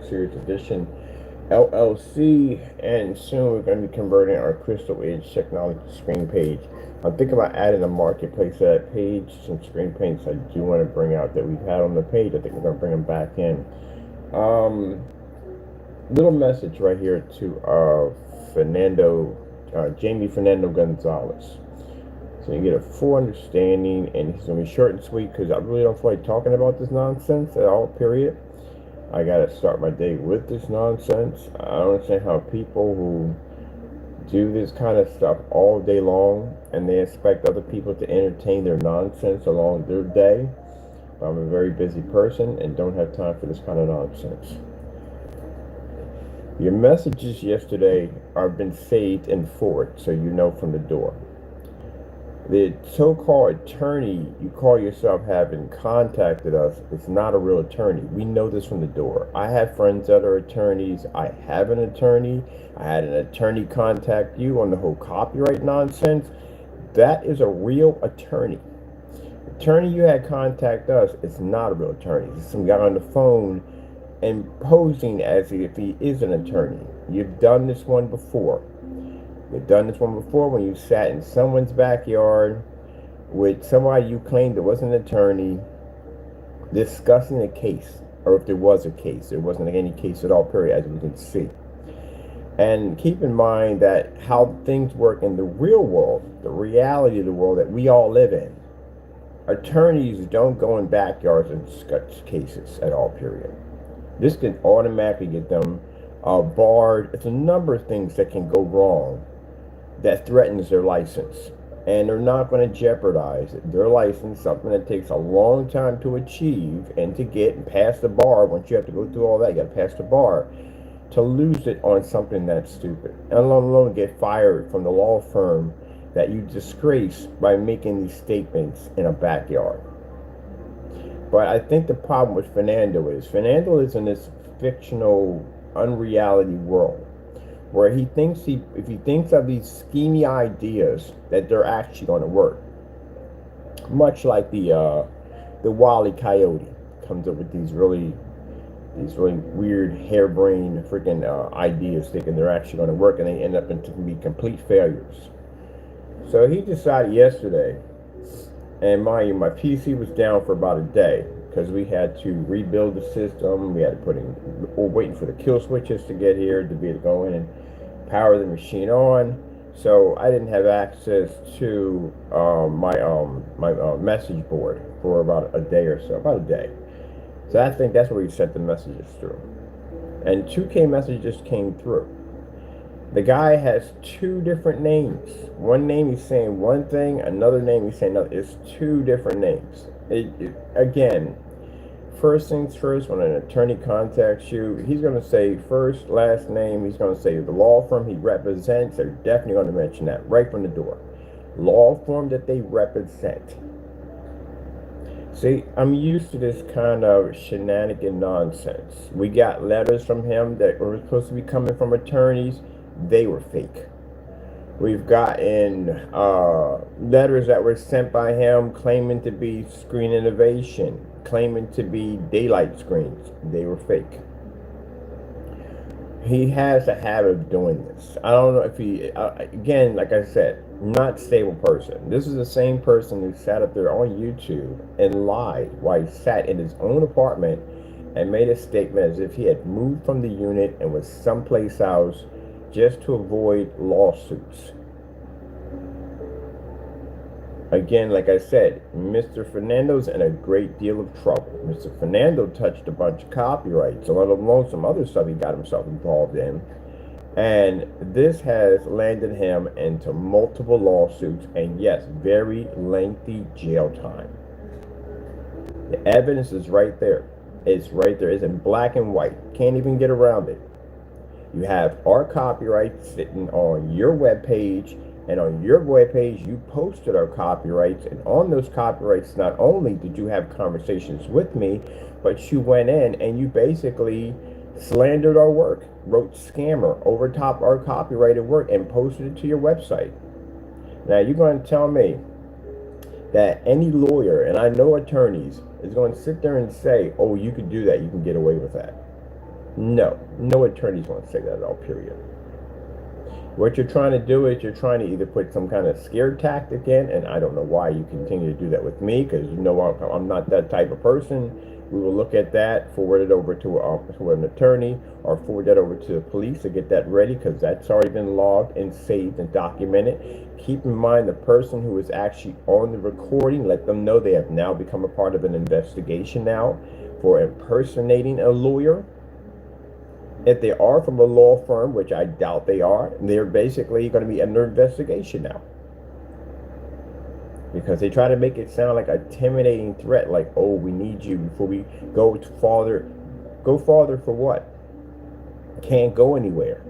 Series Edition LLC, and soon we're going to be converting our Crystal Edge technology screen page. I'm thinking about adding a marketplace to that page, some screen paints I do want to bring out that we've had on the page. I think we're going to bring them back in. Little message right here to Jamie Fernando Gonzalez. So you get a full understanding, and it's going to be short and sweet because I really don't feel like talking about this nonsense at all, period. I got to start my day with this nonsense. I don't understand how people who do this kind of stuff all day long and they expect other people to entertain their nonsense along their day. I'm a very busy person and don't have time for this kind of nonsense. Your messages yesterday are been saved and forwarded, so you know from the door. The so-called attorney you call yourself having contacted us is not a real attorney. We know this from the door. I have friends that are attorneys. I have an attorney. I had an attorney contact you on the whole copyright nonsense. That is a real attorney. The attorney you had contact us is not a real attorney. It's some guy on the phone and posing as if he is an attorney. You've done this one before. You've done this one before when you sat in someone's backyard with somebody you claimed that was an attorney discussing a case, or if there was a case. There wasn't any case at all, period, as we can see. And keep in mind that how things work in the real world, the reality of the world that we all live in. Attorneys don't go in backyards and discuss cases at all, period. This can automatically get them barred. It's a number of things that can go wrong that threatens their license, and they're not going to jeopardize their license, something that takes a long time to achieve and to get and pass the bar. Once you have to go through all that, you got to pass the bar, to lose it on something that's stupid, and let alone get fired from the law firm that you disgrace by making these statements in a backyard. But I think the problem with Fernando is in this fictional unreality world where if he thinks of these schemy ideas that they're actually going to work, much like the Wile E. Coyote comes up with these really weird harebrained freaking ideas, thinking they're actually going to work, and they end up to be complete failures. So he decided yesterday, and mind you, my PC was down for about a day because we had to rebuild the system. We had to we're waiting for the kill switches to get here to be able to go in and power the machine on. So I didn't have access to my message board for about a day or so, about a day. So I think that's where we sent the messages through. And 2K messages came through. The guy has two different names. One name he's saying one thing, another name he's saying another. It's two different names. Again, first things first, when an attorney contacts you, he's going to say first, last name. He's going to say the law firm he represents. They're definitely going to mention that right from the door. Law firm that they represent. See, I'm used to this kind of shenanigan nonsense. We got letters from him that were supposed to be coming from attorneys. They were fake. We've gotten letters that were sent by him claiming to be Screen Innovation, claiming to be daylight screens. They were fake. He has a habit of doing this. I don't know if he, again, like I said, not stable person. This is the same person who sat up there on YouTube and lied while he sat in his own apartment and made a statement as if he had moved from the unit and was someplace else just to avoid lawsuits. Again, like I said, Mr. Fernando's in a great deal of trouble. Mr. Fernando touched a bunch of copyrights, let alone some other stuff he got himself involved in. And this has landed him into multiple lawsuits and, yes, very lengthy jail time. The evidence is right there. It's right there. It's in black and white. Can't even get around it. You have our copyright sitting on your webpage, and on your webpage you posted our copyrights, and on those copyrights not only did you have conversations with me, but you went in and you basically slandered our work, wrote scammer over top our copyrighted work and posted it to your website. Now you're going to tell me that any lawyer, and I know attorneys, is going to sit there and say, oh, you can do that, you can get away with that. No attorneys want to say that at all, period. What you're trying to do is you're trying to either put some kind of scare tactic in, and I don't know why you continue to do that with me, because you know I'm not that type of person. We will look at that, forward it over to an attorney, or forward that over to the police to get that ready, because that's already been logged and saved and documented. Keep in mind the person who is actually on the recording, let them know they have now become a part of an investigation now for impersonating a lawyer. If they are from a law firm, which I doubt they are, they're basically going to be under investigation now. Because they try to make it sound like a intimidating threat, like, oh, we need you before we go farther. Go farther for what? Can't go anywhere.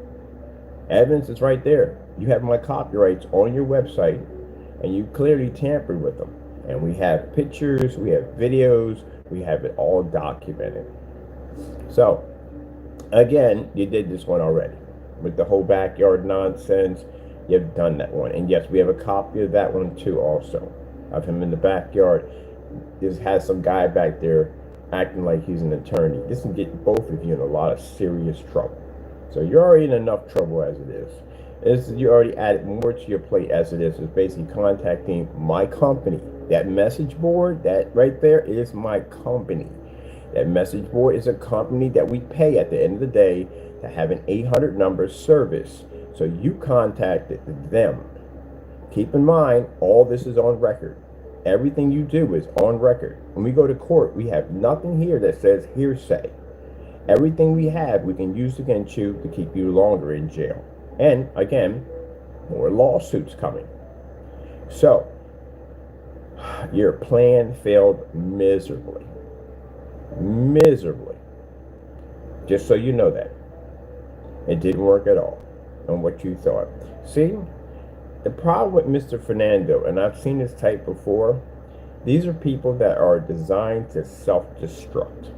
Evidence is right there. You have my copyrights on your website, and you clearly tampered with them. And we have pictures, we have videos, we have it all documented. So, again, you did this one already with the whole backyard nonsense. You've done that one, and yes, we have a copy of that one too, also, of him in the backyard. This has some guy back there acting like he's an attorney. This can get both of you in a lot of serious trouble. So you're already in enough trouble as it is. You already added more to your plate as it is. It's basically contacting my company. That message board, that right there, is my company. That message board is a company that we pay at the end of the day to have an 800 number service. So you contacted them. Keep in mind, all this is on record. Everything you do is on record. When we go to court, we have nothing here that says hearsay. Everything we have, we can use against you to keep you longer in jail. And again, more lawsuits coming. So, your plan failed miserably. Miserably. Just so you know that. It didn't work at all on what you thought. See, the problem with Mr. Fernando, and I've seen this type before, these are people that are designed to self-destruct.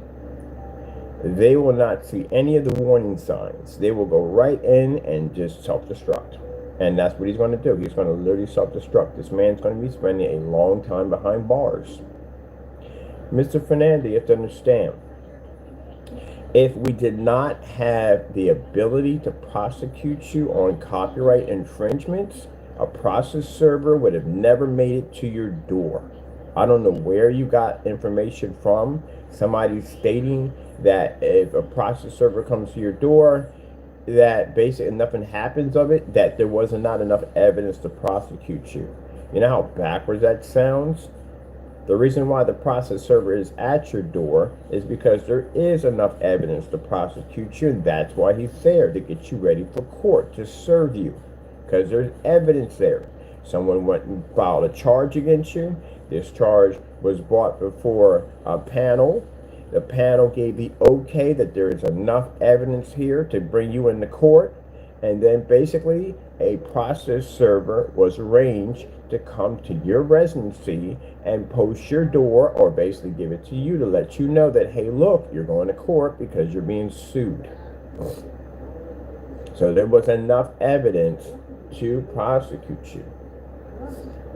They will not see any of the warning signs. They will go right in and just self-destruct. And that's what he's going to do. He's going to literally self-destruct. This man's going to be spending a long time behind bars. Mr. Fernando, you have to understand, if we did not have the ability to prosecute you on copyright infringements, a process server would have never made it to your door. I don't know where you got information from. Somebody stating that if a process server comes to your door, that basically nothing happens of it, that there was not enough evidence to prosecute you. You know how backwards that sounds? The reason why the process server is at your door is because there is enough evidence to prosecute you, and that's why he's there, to get you ready for court, to serve you, because there's evidence there. Someone went and filed a charge against you. This charge was brought before a panel. The panel gave the okay that there is enough evidence here to bring you into court, and then basically a process server was arranged to come to your residency and post your door, or basically give it to you to let you know that, hey, look, you're going to court because you're being sued. So there was enough evidence to prosecute you.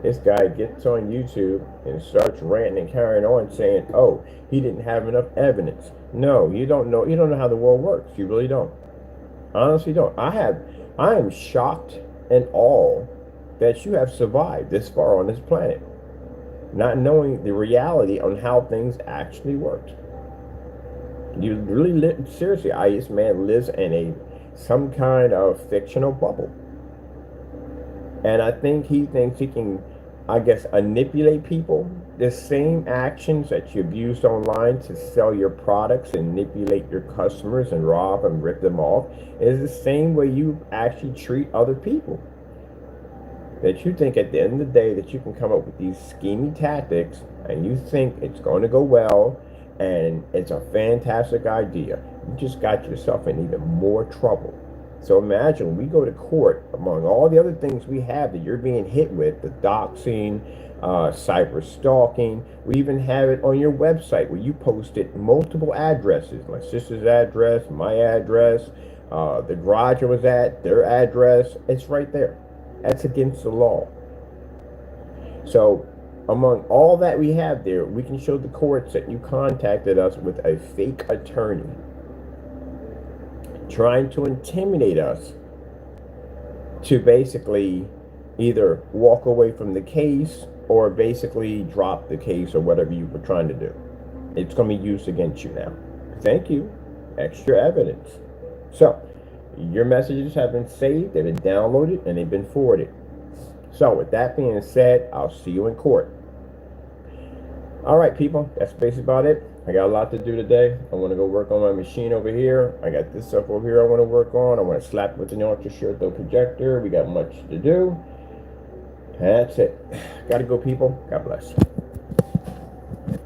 This guy gets on YouTube and starts ranting and carrying on saying, oh, he didn't have enough evidence. No, you don't know how the world works. You really don't. Honestly don't. I am shocked and awed that you have survived this far on this planet, not knowing the reality on how things actually worked. You really seriously, this man lives in some kind of fictional bubble. And I think he thinks he can, I guess, manipulate people. The same actions that you've used online to sell your products and manipulate your customers and rob and rip them off is the same way you actually treat other people. That you think at the end of the day that you can come up with these scheming tactics and you think it's going to go well and it's a fantastic idea. You just got yourself in even more trouble. So imagine when we go to court, among all the other things we have that you're being hit with, the doxing, cyber stalking, we even have it on your website where you posted multiple addresses. My sister's address, my address, the garage I was at, their address. It's right there. That's against the law. So among all that we have there, we can show the courts that you contacted us with a fake attorney. trying to intimidate us to basically either walk away from the case or basically drop the case or whatever you were trying to do. It's going to be used against you now. Thank you. Extra evidence. So, your messages have been saved, they've been downloaded, and they've been forwarded. So, with that being said, I'll see you in court. All right, people, that's basically about it. I got a lot to do today. I want to go work on my machine over here. I got this stuff over here I want to work on. I want to slap it with an ultra short though projector. We got much to do. That's it. Gotta go, people. God bless.